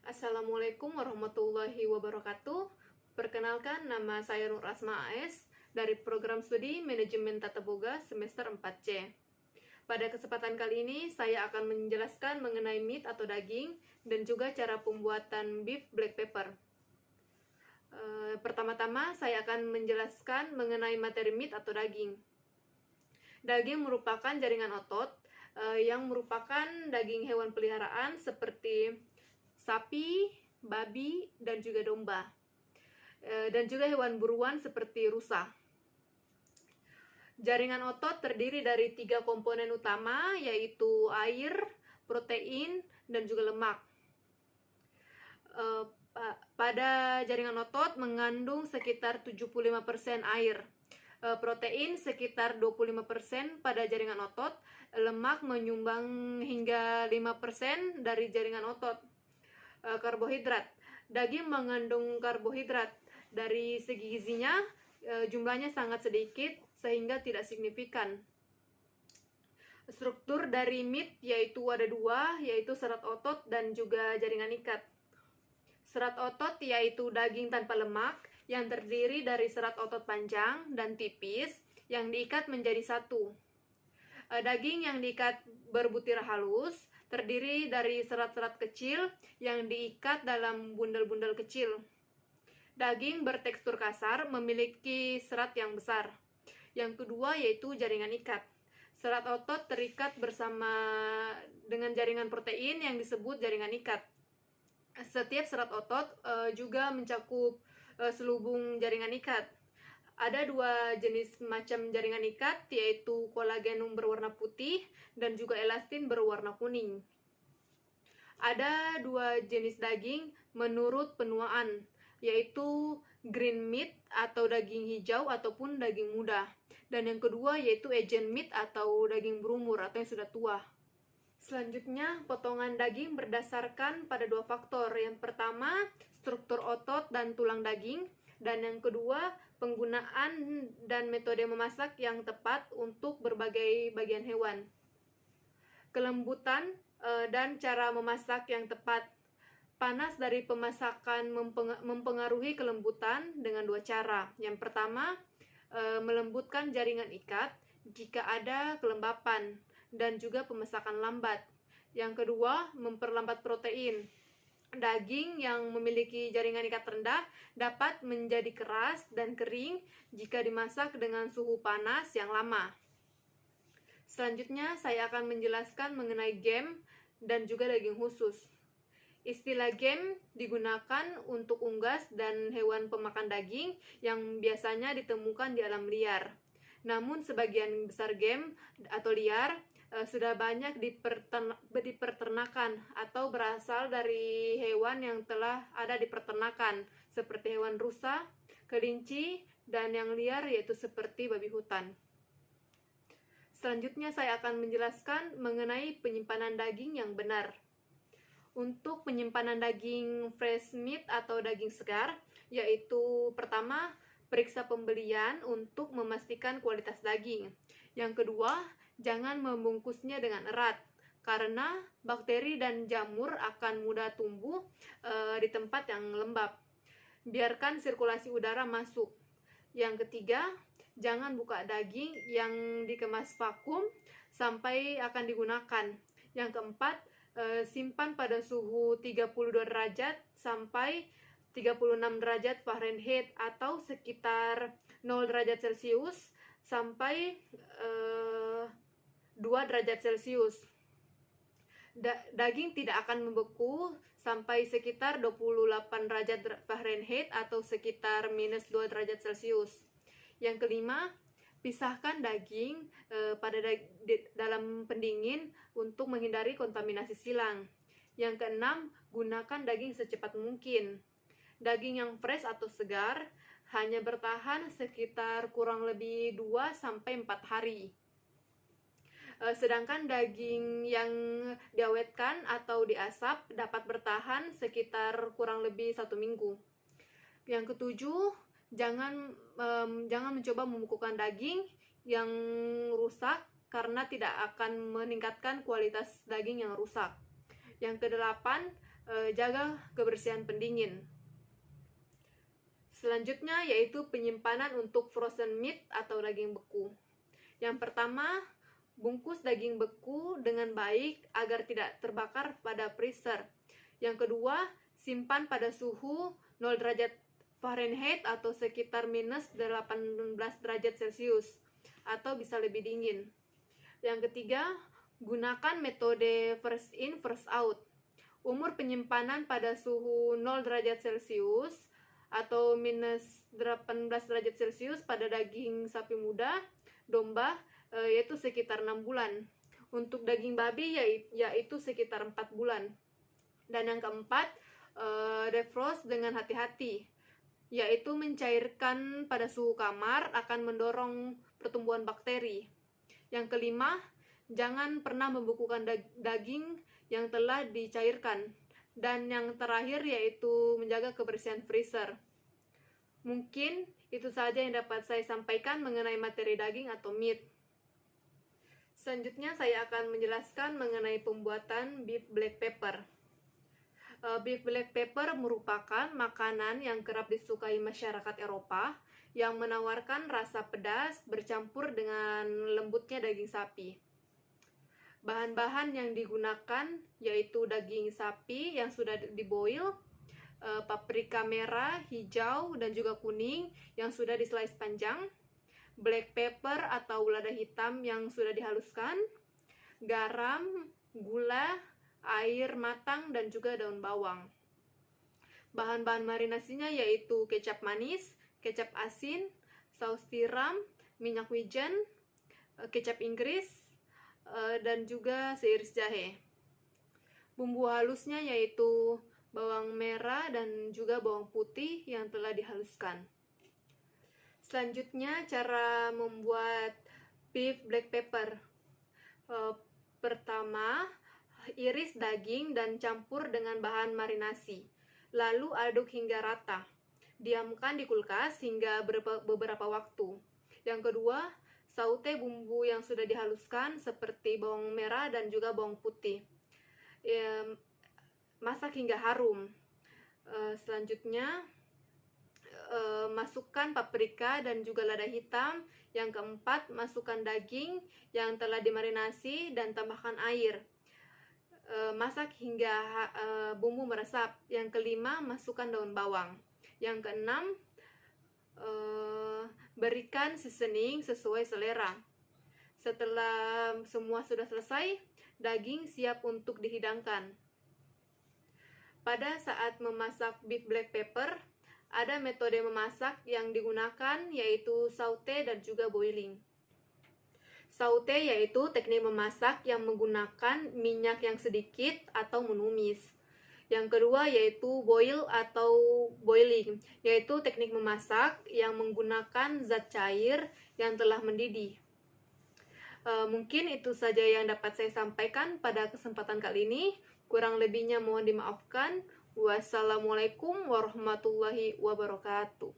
Assalamualaikum warahmatullahi wabarakatuh. Perkenalkan, nama saya Nur Asma AS dari program studi Manajemen Tata Boga semester 4C. Pada kesempatan kali ini, saya akan menjelaskan mengenai meat atau daging dan juga cara pembuatan beef black pepper. Pertama-tama, saya akan menjelaskan mengenai materi meat atau daging. Daging merupakan jaringan otot yang merupakan daging hewan peliharaan seperti sapi, babi, dan juga domba. Dan juga hewan buruan seperti rusa. Jaringan otot terdiri dari 3 komponen utama, yaitu air, protein, dan juga lemak. Pada jaringan otot mengandung sekitar 75% air, protein sekitar 25% pada jaringan otot, lemak menyumbang hingga 5% dari jaringan otot. Karbohidrat, daging mengandung karbohidrat. Dari segi gizinya, jumlahnya sangat sedikit sehingga tidak signifikan. Struktur dari meat yaitu ada 2, yaitu serat otot dan juga jaringan ikat. Serat otot yaitu daging tanpa lemak yang terdiri dari serat otot panjang dan tipis yang diikat menjadi satu. Daging yang diikat berbutir halus terdiri dari serat-serat kecil yang diikat dalam bundel-bundel kecil. Daging bertekstur kasar memiliki serat yang besar. Yang kedua yaitu jaringan ikat. Serat otot terikat bersama dengan jaringan protein yang disebut jaringan ikat. Setiap serat otot juga mencakup selubung jaringan ikat. Ada 2 jenis macam jaringan ikat, yaitu kolagenum berwarna putih dan juga elastin berwarna kuning. Ada 2 jenis daging menurut penuaan, yaitu green meat atau daging hijau ataupun daging muda. Dan yang kedua yaitu aged meat atau daging berumur atau yang sudah tua. Selanjutnya, potongan daging berdasarkan pada 2 faktor. Yang pertama, struktur otot dan tulang daging. Dan yang kedua, penggunaan dan metode memasak yang tepat untuk berbagai bagian hewan. Kelembutan dan cara memasak yang tepat. Panas dari pemasakan mempengaruhi kelembutan dengan 2 cara. Yang pertama, melembutkan jaringan ikat jika ada kelembapan dan juga pemasakan lambat. Yang kedua, memperlambat protein. Daging yang memiliki jaringan ikat rendah dapat menjadi keras dan kering jika dimasak dengan suhu panas yang lama. Selanjutnya, saya akan menjelaskan mengenai game dan juga daging khusus. Istilah game digunakan untuk unggas dan hewan pemakan daging yang biasanya ditemukan di alam liar. Namun sebagian besar game atau liar sudah banyak di peternakan atau berasal dari hewan yang telah ada di peternakan, seperti hewan rusa, kelinci, dan yang liar yaitu seperti babi hutan. Selanjutnya saya akan menjelaskan mengenai penyimpanan daging yang benar. Untuk penyimpanan daging fresh meat atau daging segar, yaitu pertama, periksa pembelian untuk memastikan kualitas daging. Yang kedua, jangan membungkusnya dengan erat, karena bakteri dan jamur akan mudah tumbuh di tempat yang lembab. Biarkan sirkulasi udara masuk. Yang ketiga, jangan buka daging yang dikemas vakum sampai akan digunakan. Yang keempat, simpan pada suhu 32 derajat sampai 36 derajat Fahrenheit atau sekitar 0 derajat Celcius sampai 2 derajat Celcius. Daging tidak akan membeku sampai sekitar 28 derajat Fahrenheit atau sekitar minus 2 derajat Celcius. Yang kelima, pisahkan daging dalam pendingin untuk menghindari kontaminasi silang. Yang keenam, gunakan daging secepat mungkin. Daging yang fresh atau segar hanya bertahan sekitar kurang lebih 2-4 hari. Sedangkan daging yang diawetkan atau diasap dapat bertahan sekitar kurang lebih 1 minggu. Yang ketujuh, jangan mencoba membekukan daging yang rusak karena tidak akan meningkatkan kualitas daging yang rusak. Yang kedelapan, jaga kebersihan pendingin. Selanjutnya yaitu penyimpanan untuk frozen meat atau daging beku. Yang pertama, bungkus daging beku dengan baik agar tidak terbakar pada freezer. Yang kedua, simpan pada suhu 0 derajat Fahrenheit atau sekitar minus 18 derajat Celcius atau bisa lebih dingin. Yang ketiga, gunakan metode first in first out. Umur penyimpanan pada suhu 0 derajat Celcius atau minus 18 derajat Celcius pada daging sapi muda, domba, yaitu sekitar 6 bulan. Untuk daging babi yaitu sekitar 4 bulan. Dan yang keempat, defrost dengan hati-hati, yaitu mencairkan pada suhu kamar akan mendorong pertumbuhan bakteri. Yang kelima, jangan pernah membekukan daging yang telah dicairkan. Dan yang terakhir yaitu menjaga kebersihan freezer. Mungkin itu saja yang dapat saya sampaikan mengenai materi daging atau meat. Selanjutnya saya akan menjelaskan mengenai pembuatan beef black pepper. Beef black pepper merupakan makanan yang kerap disukai masyarakat Eropa yang menawarkan rasa pedas bercampur dengan lembutnya daging sapi. Bahan-bahan yang digunakan yaitu daging sapi yang sudah diboil, paprika merah, hijau, dan juga kuning yang sudah di-slice panjang, black pepper atau lada hitam yang sudah dihaluskan, garam, gula, air matang, dan juga daun bawang. Bahan-bahan marinasinya yaitu kecap manis, kecap asin, saus tiram, minyak wijen, kecap Inggris, dan juga seiris jahe. Bumbu halusnya yaitu bawang merah dan juga bawang putih yang telah dihaluskan. Selanjutnya cara membuat beef black pepper. Pertama, iris daging dan campur dengan bahan marinasi. Lalu aduk hingga rata. Diamkan di kulkas hingga beberapa waktu. Yang kedua, saute bumbu yang sudah dihaluskan seperti bawang merah dan juga bawang putih. Masak hingga harum. Selanjutnya, masukkan paprika dan juga lada hitam. Yang keempat, masukkan daging yang telah dimarinasi dan tambahkan air. Masak hingga bumbu meresap. Yang kelima, masukkan daun bawang. Yang keenam, berikan seasoning sesuai selera. Setelah semua sudah selesai, daging siap untuk dihidangkan. Pada saat memasak beef black pepper, ada metode memasak yang digunakan yaitu saute dan juga boiling. Saute yaitu teknik memasak yang menggunakan minyak yang sedikit atau menumis. Yang kedua yaitu boil atau boiling, yaitu teknik memasak yang menggunakan zat cair yang telah mendidih. Mungkin itu saja yang dapat saya sampaikan pada kesempatan kali ini. Kurang lebihnya mohon dimaafkan. Wassalamualaikum warahmatullahi wabarakatuh.